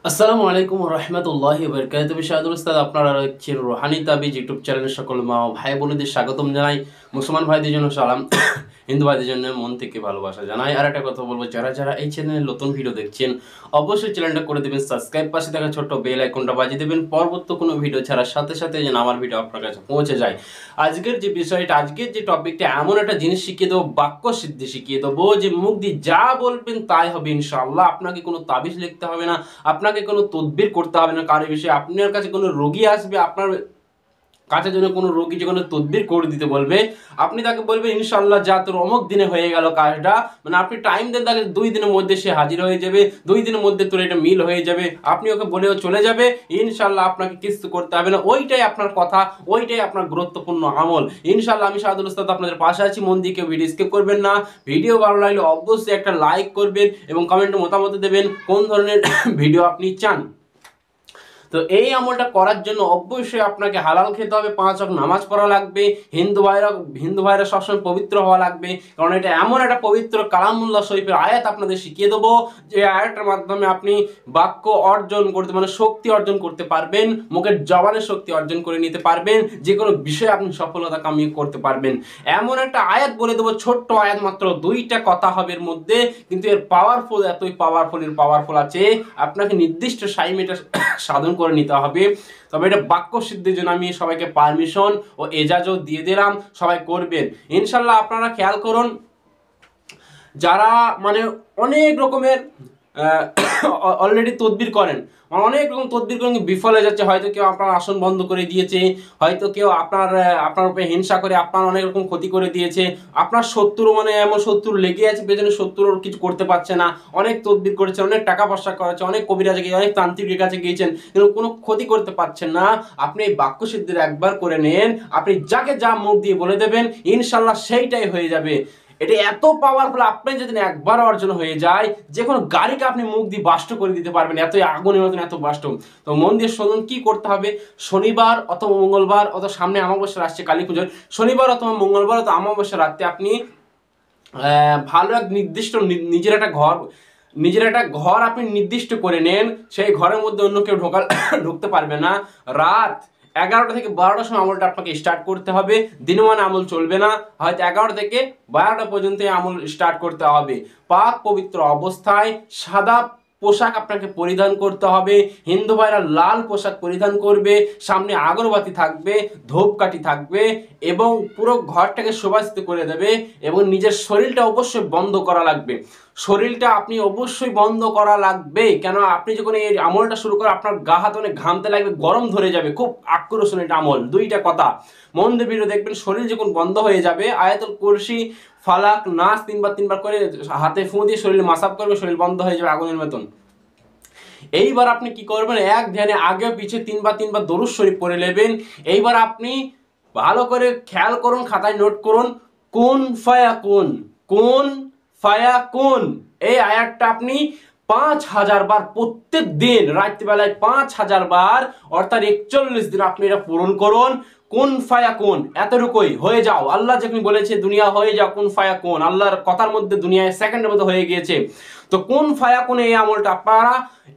আসসালামু আলাইকুম রহমতুল্লাহি বরকাতুহু বিশাদুল উস্তাদ আপনারা দেখছেন রুহানি তাবিজ ইউটিউব চ্যানেলের সকল মা ও ভাই বোনদের স্বাগতম জানাই। মুসলমান ভাইদের জন্য সালাম, হিন্দু ভাইদের জন্য মন থেকে ভালোবাসা জানাই। আর একটা কথা বলবো, যারা যারা এই চ্যানেলে নতুন ভিডিও দেখছেন অবশ্যই চ্যানেলটা করে দেবেন সাবস্ক্রাইব, পাশে থাকা ছোট্ট বেল আইকনটা বাজিয়ে দেবেন পরবর্তী কোনো ভিডিও ছাড়ার সাথে সাথে যেন আমার ভিডিও আপনার কাছে পৌঁছে যায়। আজকের যে বিষয়টা, আজকের যে টপিকটা, এমন একটা জিনিস শিখিয়ে দেবো, বাক্য সিদ্ধি শিখিয়ে দেবো যে মুখ দিয়ে যা বলবেন তাই হবে ইনশাআল্লাহ। আপনাকে কোনো তাবিজ লিখতে হবে না, আপনাকে কোনো তদবির করতে হবে না কারো বিষয়ে। আপনার কাছে কোনো রোগী আসবে, আপনার কাছে যেন কোনো রোগী যে কোনো তদবির করে দিতে বলবে, আপনি তাকে বলবেন ইনশাআল্লাহ যা তোর অমুক দিনে হয়ে গেল কাজটা, মানে আপনি টাইম দেন তাকে, 2 দিনের মধ্যে সে হাজির হয়ে যাবে, 2 দিনের মধ্যে তোর এটা মিল হয়ে যাবে। আপনি ওকে বলেও চলে যাবে, ইনশাআল্লাহ আপনাকে কিছু করতে হবে না। ওইটাই আপনার কথা, ওইটাই আপনার গুরুত্বপূর্ণ আমল। ইনশাআল্লাহ আমি শাহাদুল উস্তাদ আপনাদের পাশে আছি। মন দিয়ে কেউ ভিডিও স্কিপ করবেন না। ভিডিও ভালো লাগলে অবশ্যই একটা লাইক করবেন এবং কমেন্টে মতামত দেবেন কোন ধরনের ভিডিও আপনি চান। তো এই আমলটা করার জন্য অবশ্যই আপনাকে হালাল খেতে হবে, 5 ওয়াক্ত নামাজ পড়া লাগবে, হিন্দু ভাইরা সবসময় পবিত্র হওয়া লাগবে, কারণ এটা এমন একটা পবিত্র কালামুল্লাহ শরীফের আয়াত আপনাদের শিখিয়ে দেবো যে আয়াতের মাধ্যমে আপনি বাক্য অর্জন করতে, মানে শক্তি অর্জন করতে পারবেন, মুখের জবানের শক্তি অর্জন করে নিতে পারবেন, যে কোনো বিষয়ে আপনি সফলতা কামিয়ে করতে পারবেন। এমন একটা আয়াত বলে দেবো, ছোট্ট আয়াত, মাত্র 2টা কথা হবে এর মধ্যে, কিন্তু এর পাওয়ারফুল, এতই পাওয়ারফুল আছে, আপনাকে নির্দিষ্ট টাইমে সাধন করে নিতে হবে। তবে এটা বাক্য সিদ্ধির জন্য আমি সবাইকে পারমিশন ও এজাজত দিয়ে দিলাম, সবাই করবেন ইনশাল্লাহ। আপনারা খেয়াল করুন, যারা মানে অনেক রকমের অলরেডি তদবির করেন, অনেক রকম তদবির করেন, বিফল হয়ে যাচ্ছে। হয়তো কেউ আপনার আসন বন্ধ করে দিয়েছে, হয়তো কেউ আপনার উপরে হিংসা করে আপনার অনেক রকম ক্ষতি করে দিয়েছে, আপনার শত্রু, মানে এমন শত্রু লেগে আছে পেছনে, শত্রুর কিছু করতে পারছে না। অনেক তদবির করেছে, অনেক টাকা পয়সা করেছে, অনেক কবিরাজে গিয়ে, অনেক তান্ত্রিকের কাছে গিয়েছেন, কিন্তু কোনো ক্ষতি করতে পারছেন না। আপনি এই বাক্য সিদ্ধির একবার করে নেন, আপনি যাকে যা মুখ দিয়ে বলে দেবেন ইনশাল্লাহ সেইটাই হয়ে যাবে। এটা এত পাওয়ারফুল, আপনি যদি একবার অর্জন হয়ে যায়, যে কোনো গাড়িকে আপনি মুখ দিয়ে বাষ্ট করে দিতে পারবেন, এত আগুনের মতন এত বাষ্ট। তো মন দিয়ে শুনুন কি করতে হবে। শনিবার অথবা মঙ্গলবার, অথবা সামনে অমাবস্যা আসছে কালী পুজোর, শনিবার অথবা মঙ্গলবার অথবা অমাবস্যা রাতে আপনি ভালো এক নির্দিষ্ট নিজের একটা ঘর আপনি নির্দিষ্ট করে নেন। সেই ঘরের মধ্যে অন্য কেউ ঢুকতে পারবে না। রাত 11টা থেকে 12টার সময় আমলটা আপনাকে স্টার্ট করতে হবে। দিনমান আমল চলবে না, হয়তো 11টা থেকে 12টা পর্যন্ত আমল স্টার্ট করতে হবে। পাক পবিত্র অবস্থায় সাদা পোশাক আপনাকে পরিধান করতে হবে। হিন্দু ভাইরা লাল পোশাক পরিধান করবে, সামনে আগরবাতি থাকবে, ধূপকাঠি থাকবে, এবং পুরো ঘরটাকে সুবাসিত করে দেবে। এবং নিজের শরীরটা অবশ্যই বন্ধ করা লাগবে, শরীরটা আপনি অবশ্যই বন্ধ করা লাগবে। কেন, আপনি যখন এই আমলটা শুরু করেন আপনার গা হাত অনেক ঘামতে লাগবে, গরম ধরে যাবে, খুব আকর্ষণীয় এটা আমল। 2টা কথা মন দিয়ে ভিডিও দেখবেন। শরীর যখন বন্ধ হয়ে যাবে, আয়াতুল কুরসি, ফালাক, নাস 3বার করে হাতে ফু দিয়ে শরীরে মাসাজ করবে, শরীর বন্ধ হয়ে যাবে আগুনের মতন। এইবার আপনি কি করবেন, এক ধ্যানে আগে পিছে 3বার দরুদ শরীফ পড়ে নেবেন। এইবার আপনি ভালো করে খেয়াল করুন, খাতায় নোট করুন, কুন ফায়াকুন, কুন ফায়াকুন, এই আয়াতটা আপনি 5000 বার প্রত্যেক দিন রাত্রিবেলায় 5000 বার, অর্থাৎ 41 দিন আপনি এটা পূরণ করুন। কুন ফায়াকুন, এতটুকুই হয়ে যাও। আল্লাহ যখন বলেছে দুনিয়া হয়ে যাও, কুন ফায়াকুন, আল্লাহর কথার মধ্যে দুনিয়ায় সেকেন্ডের মধ্যে হয়ে গিয়েছে। তো কুন ফায়াকুন এই আমলটা আপনারা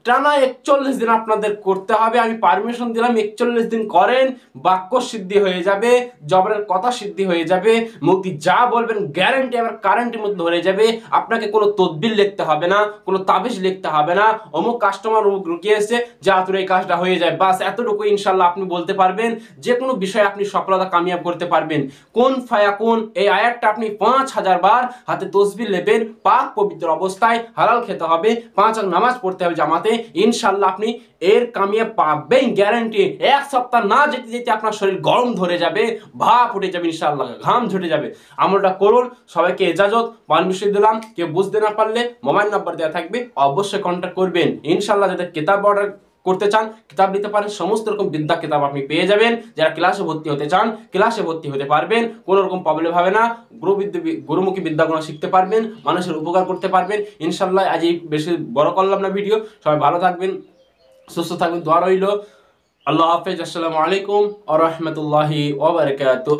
টানা 41 দিন আপনাদের করতে হবে। আমি পারমিশন দিলাম, 41 দিন করেন, বাক্য সিদ্ধি হয়ে যাবে, জবরের কথা সিদ্ধি হয়ে যাবে, মুক্তি যা বলবেন গ্যারান্টি আবার কারেন্টের মধ্যে ধরে যাবে। আপনাকে কোনো তদবির লিখতে হবে না, কোনো তাবিজ লিখতে হবে না, অমুক কাস্টমার অমুক রুকিয়ে এসে যা তোর এই কাজটা হয়ে যায়, বাস এতটুকু ইনশাল্লাহ আপনি বলতে পারবেন। যে কোনো বিষয়ে আপনি সফলতা কামিয়াব করতে পারবেন। কোন ফায়াকুন এই আয়াতটা আপনি 5000 বার হাতে তসবিহ নেবেন, পাক পবিত্র অবস্থায়, হালাল খেতে হবে, 5 ওয়াক্ত নামাজ পড়তে হবে জামাতে, ইনশাল্লাহ আপনি এর কামিয়াব পাবেন গ্যারান্টি। 1 সপ্তাহ না যেতে যেতে আপনার শরীর গরম ধরে যাবে, ভাপ উঠে যাবে, ইনশাল্লাহ ঘাম ঝরে যাবে। আমলটা করুন, সবাইকে এজাজত, পারমিশন দিলাম। কেউ বুঝতে না পারলে মোবাইল নাম্বার দেওয়া থাকবে, অবশ্যই কন্ট্যাক্ট করবেন। ইনশাল্লাহ যাদের কিতাব অর্ডার করতে চান, কিতাব নিতে পারেন, সমস্ত রকম বিদ্যা কিতাব আপনি পেয়ে যাবেন। যারা ক্লাসে ভর্তি হতে চান, ক্লাসে ভর্তি হতে পারবেন, কোনো রকম প্রবলেম হবে না। গুরুমুখী বিদ্যাগুলো শিখতে পারবেন, মানুষের উপকার করতে পারবেন ইনশাল্লাহ। আজ এই বেশি বড় করলাম না ভিডিও, সবাই ভালো থাকবেন, সুস্থ থাকবেন, দোয়া রইল। আল্লাহ হাফেজ, আসসালামু আলাইকুম ওয়া রাহমাতুল্লাহি ওয়া বারাকাতুহু।